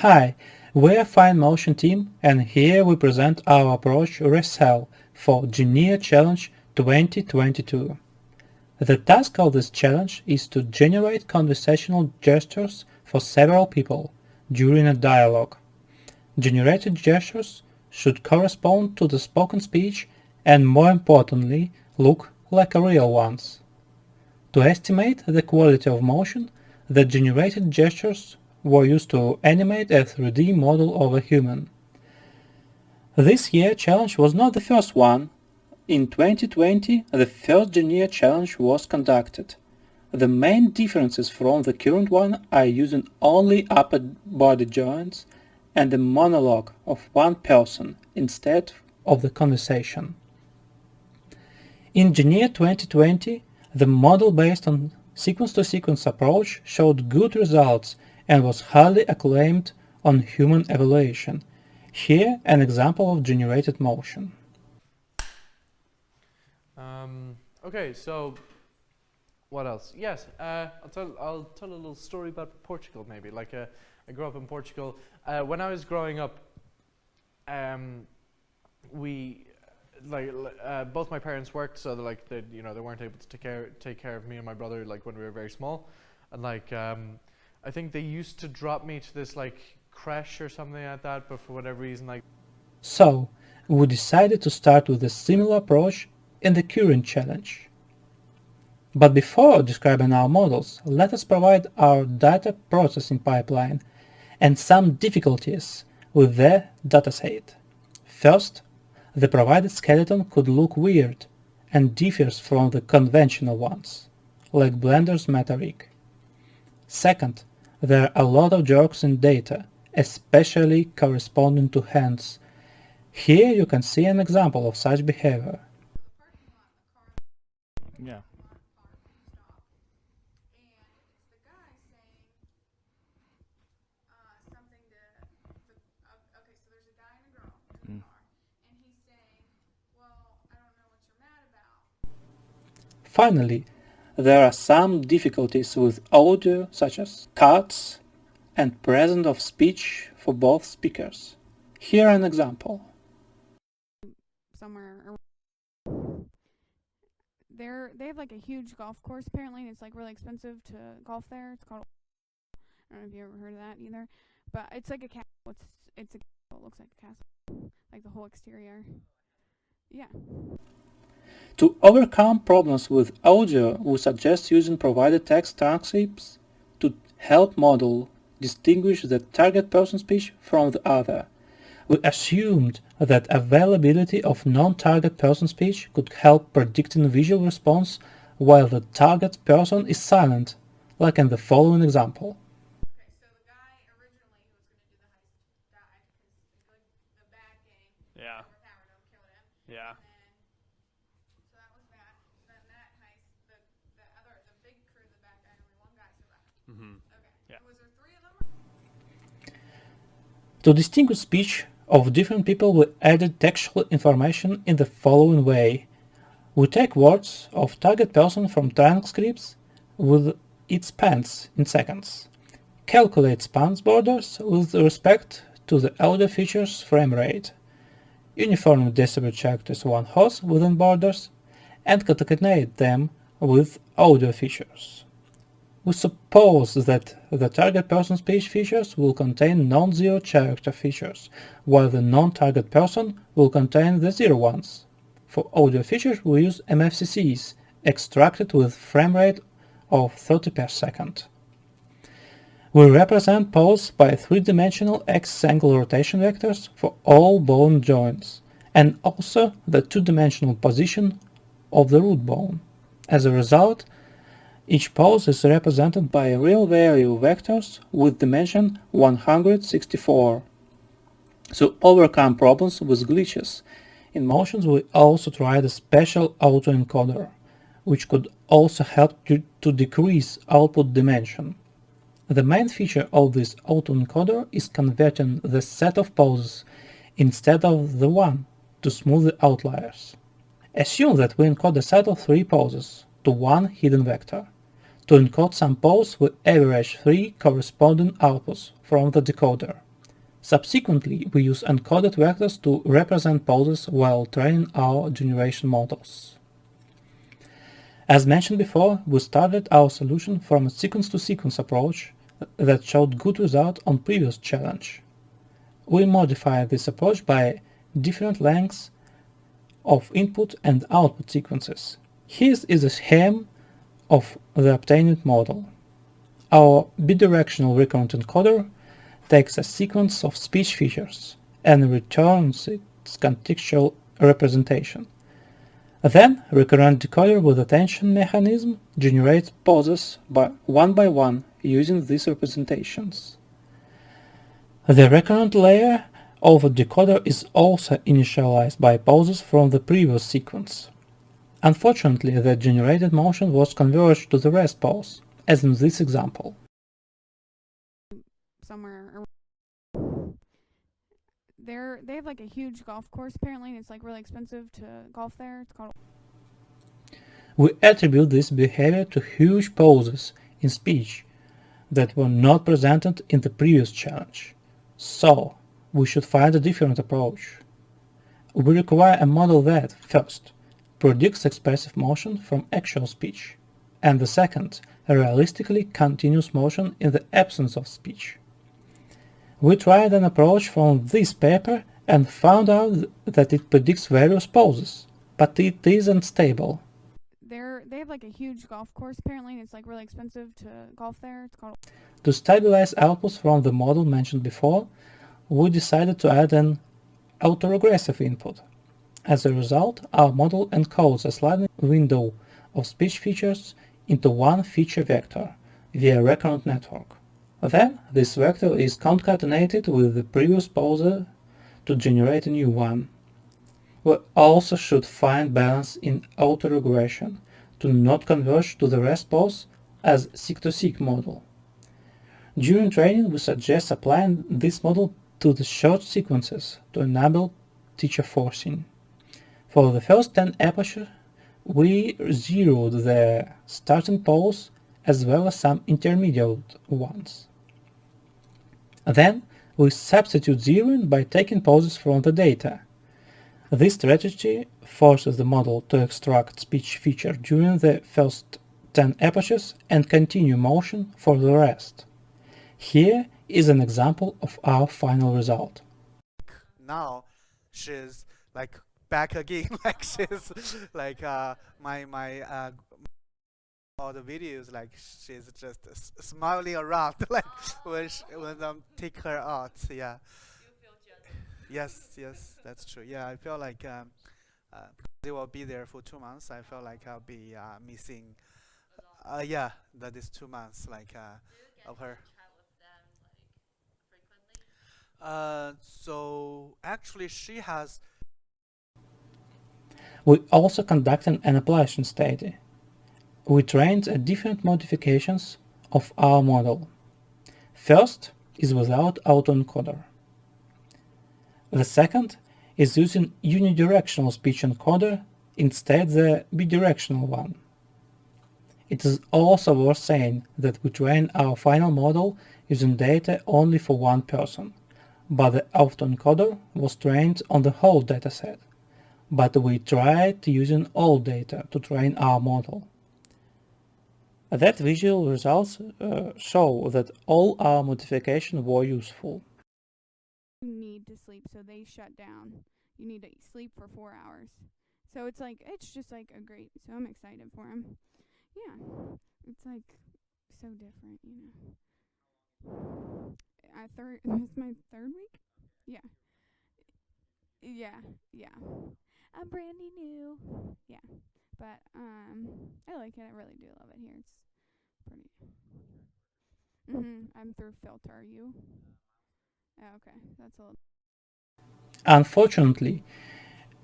Hi, we're FineMotion team and here we present our approach ReCell for GENEA Challenge 2022. The task of this challenge is to generate conversational gestures for several people during a dialogue. Generated gestures should correspond to the spoken speech and, more importantly, look like real ones. To estimate the quality of motion, the generated gestures were used to animate a 3D model of a human. This year challenge was not the first one. In 2020, the first GENEA challenge was conducted. The main differences from the current one are using only upper body joints and a monologue of one person instead of the conversation. In GENEA 2020, the model based on sequence-to-sequence approach showed good results and was highly acclaimed on human evaluation. Here an example of generated motion. Okay, so what else? Yes, I'll tell a little story about Portugal maybe. I grew up in Portugal. When I was growing up, both my parents worked, so they weren't able to take care of me and my brother when we were very small, and I think they used to drop me to this creche or something like that, but for whatever reason So we decided to start with a similar approach in the current challenge. But before describing our models, let us provide our data processing pipeline and some difficulties with the dataset. First, the provided skeleton could look weird and differs from the conventional ones, like Blender's MetaRig. Second, there are a lot of jerks in data, especially corresponding to hands. Here you can see an example of such behavior. Yeah. Finally, there are some difficulties with audio such as cuts and presence of speech for both speakers. Here an example. Somewhere they have a huge golf course apparently, and it's really expensive to golf there. It's called, I don't know if you ever heard of that either, but it's like a castle. It looks like a castle, the whole exterior. Yeah. To overcome problems with audio, we suggest using provided text transcripts to help model distinguish the target person speech from the other. We assumed that availability of non-target person speech could help predicting visual response while the target person is silent, like in the following example. Okay, so the guy originally who was going to do the heist died because the bad gang overpowered him, killed him. Yeah. So that was that. Then that heist, the big crew, the bad guy, only one guy survived. Okay. Yeah. Was there three of them? To distinguish speech of different people, we added textual information in the following way. We take words of target person from transcripts with its spans in seconds, calculate spans borders with respect to the audio features frame rate, uniformly distribute characters 1 hot within borders, and concatenate them with audio features. We suppose that the target person speech features will contain non-zero character features, while the non-target person will contain the zero ones. For audio features we use MFCCs, extracted with frame rate of 30 per second. We represent pose by 3-dimensional x-angle rotation vectors for all bone joints, and also the 2-dimensional position of the root bone. As a result, each pose is represented by real value vectors with dimension 164. To overcome problems with glitches in motions, we also tried a special auto-encoder, which could also help to decrease output dimension. The main feature of this auto-encoder is converting the set of poses instead of the one to smooth the outliers. Assume that we encode a set of 3 poses to one hidden vector. To encode some pose, we average 3 corresponding outputs from the decoder. Subsequently, we use encoded vectors to represent poses while training our generation models. As mentioned before, we started our solution from a sequence-to-sequence approach that showed good result on previous challenge. We modified this approach by different lengths of input and output sequences. Here is a scheme of the obtained model. Our bidirectional recurrent encoder takes a sequence of speech features and returns its contextual representation. Then, recurrent decoder with attention mechanism generates poses by one using these representations. The recurrent layer of a decoder is also initialized by poses from the previous sequence. Unfortunately, the generated motion was converged to the rest pose, as in this example. Somewhere they have like a huge golf course apparently, and it's like really expensive to golf there. It's called. We attribute this behavior to huge pauses in speech that were not presented in the previous challenge. So, we should find a different approach. We require a model that, first, predicts expressive motion from actual speech, and the second, realistically continuous motion in the absence of speech. We tried an approach from this paper and found out that it predicts various poses, but it isn't stable. They have like a huge golf course apparently, and it's like really expensive to golf there. It's called. To stabilize outputs from the model mentioned before, we decided to add an auto-regressive input. As a result, our model encodes a sliding window of speech features into one feature vector via recurrent network. Then, this vector is concatenated with the previous pose to generate a new one. We also should find balance in auto-regression to not converge to the rest pose as seq-to-seq model. During training, we suggest applying this model to the short sequences to enable teacher forcing. For the first 10 epochs, we zeroed the starting pose as well as some intermediate ones. Then, we substitute zeroing by taking poses from the data. This strategy forces the model to extract speech feature during the first 10 epochs and continue motion for the rest. Here is an example of our final result. Now she's like back again, like she's like my all the videos, like she's just smiling around like when take her out. Yeah. Yes, that's true. Yeah, I feel like they will be there for 2 months. I feel like I'll be missing. Yeah, that is 2 months, like of her. So actually, she has. We also conducted an application study. We trained different modifications of our model. First is without auto-encoder. The second is using unidirectional speech encoder instead the bidirectional one. It is also worth saying that we train our final model using data only for one person, but the auto-encoder was trained on the whole dataset, but we tried using all data to train our model. That visual results show that all our modifications were useful. You need to sleep, so they shut down. You need to sleep for 4 hours. So it's like, it's just like a great, so I'm excited for him. Yeah, it's like so different, you know. This is my third week? Yeah. Yeah. I'm brandy new. Yeah. But I like it. I really do love it here. It's pretty. I'm through filter. You? Oh, okay. That's a little. Unfortunately,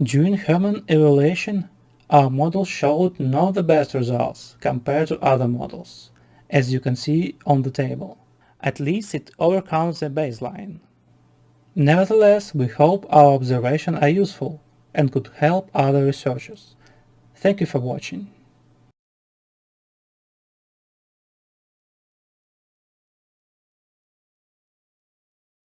during human evaluation, our model showed not the best results compared to other models, as you can see on the table. At least it overcomes the baseline. Nevertheless, we hope our observations are useful and could help other researchers. Thank you for watching.